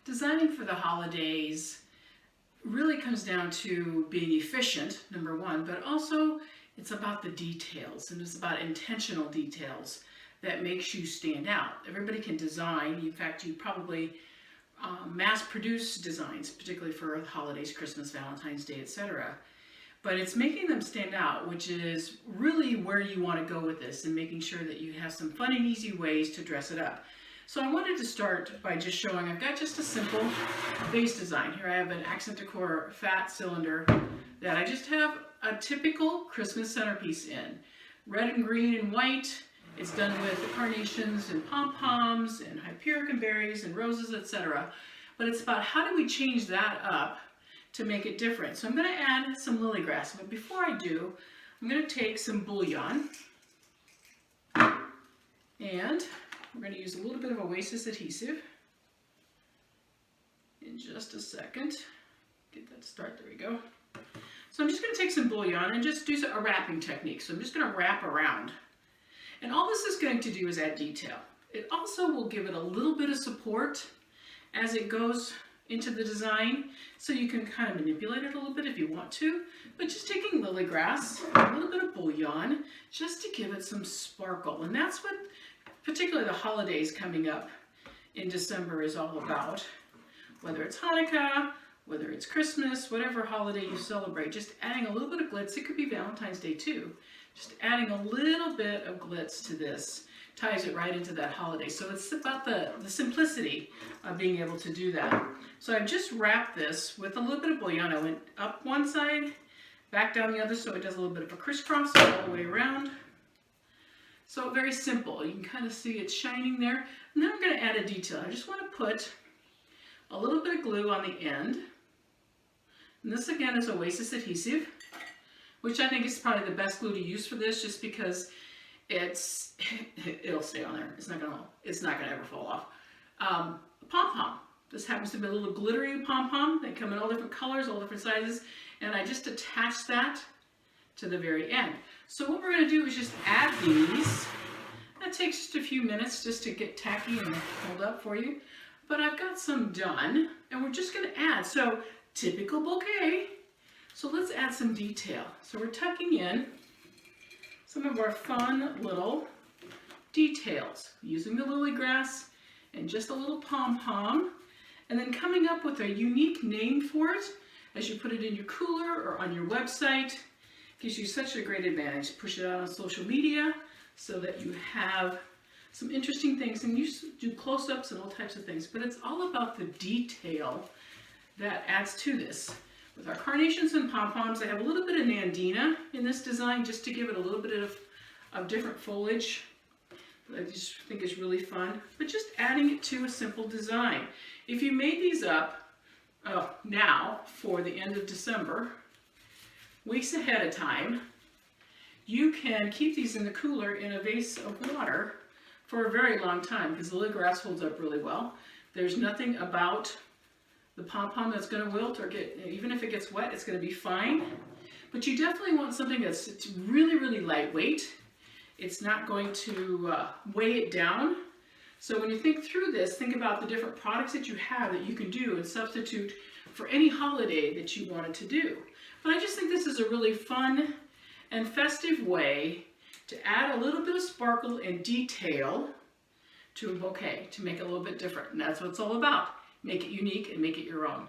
Designing for the holidays really comes down to being efficient, number one, but also it's about the details, and it's about intentional details that makes you stand out. Everybody can design. In fact, you probably mass produce designs, particularly for the holidays, Christmas, Valentine's Day, etc. But it's making them stand out, which is really where you want to go with this, and making sure that you have some fun and easy ways to dress it up. So I wanted to start by just showing, I've got just a simple vase design. Here I have an accent decor fat cylinder that I just have a typical Christmas centerpiece in. Red and green and white. It's done with carnations and pom-poms and hypericum berries and roses, etc. But it's about how do we change that up to make it different. So I'm going to add some lily grass, but before I do, I'm going to take some Bullion, and we're going to use a little bit of Oasis adhesive in just a second. Get that to start, there we go. So I'm just going to take some Bullion and just do a wrapping technique. So I'm just going to wrap around. And all this is going to do is add detail. It also will give it a little bit of support as it goes into the design, so you can kind of manipulate it a little bit if you want to, but just taking lily grass, a little bit of Bullion, just to give it some sparkle. And that's what particularly the holidays coming up in December is all about. Whether it's Hanukkah, whether it's Christmas, whatever holiday you celebrate, just adding a little bit of glitz. It could be Valentine's Day too. Just adding a little bit of glitz to this ties it right into that holiday. So it's about the simplicity of being able to do that. So I've just wrapped this with a little bit of Bullion. I went up one side, back down the other, so it does a little bit of a crisscross all the way around. So very simple. You can kind of see it's shining there. And then I'm going to add a detail. I just want to put a little bit of glue on the end. And this again is Oasis adhesive, which I think is probably the best glue to use for this, just because it'll stay on there. It's not gonna ever fall off. Pom Pom. This happens to be a little glittery pom pom. They come in all different colors, all different sizes, and I just attach that to the very end. So what we're going to do is just add these. That takes just a few minutes just to get tacky and hold up for you. But I've got some done, and we're just going to add. So typical bouquet. So let's add some detail. So we're tucking in some of our fun little details using the lily grass and just a little pom-pom, and then coming up with a unique name for it as you put it in your cooler or on your website. Gives you such a great advantage. Push it out on social media so that you have some interesting things, and you do close-ups and all types of things, but it's all about the detail that adds to this. With our carnations and pom-poms, I have a little bit of Nandina in this design just to give it a little bit of different foliage that I just think is really fun, but just adding it to a simple design. If you made these up now for the end of December, weeks ahead of time, you can keep these in the cooler in a vase of water for a very long time, because the lily grass holds up really well. There's nothing about the pom-pom that's going to wilt or even if it gets wet, it's going to be fine. But you definitely want something that's really, really lightweight. It's not going to weigh it down. So when you think through this, think about the different products that you have that you can do and substitute for any holiday that you wanted to do. But I just think this is a really fun and festive way to add a little bit of sparkle and detail to a bouquet, to make it a little bit different. And that's what it's all about. Make it unique and make it your own.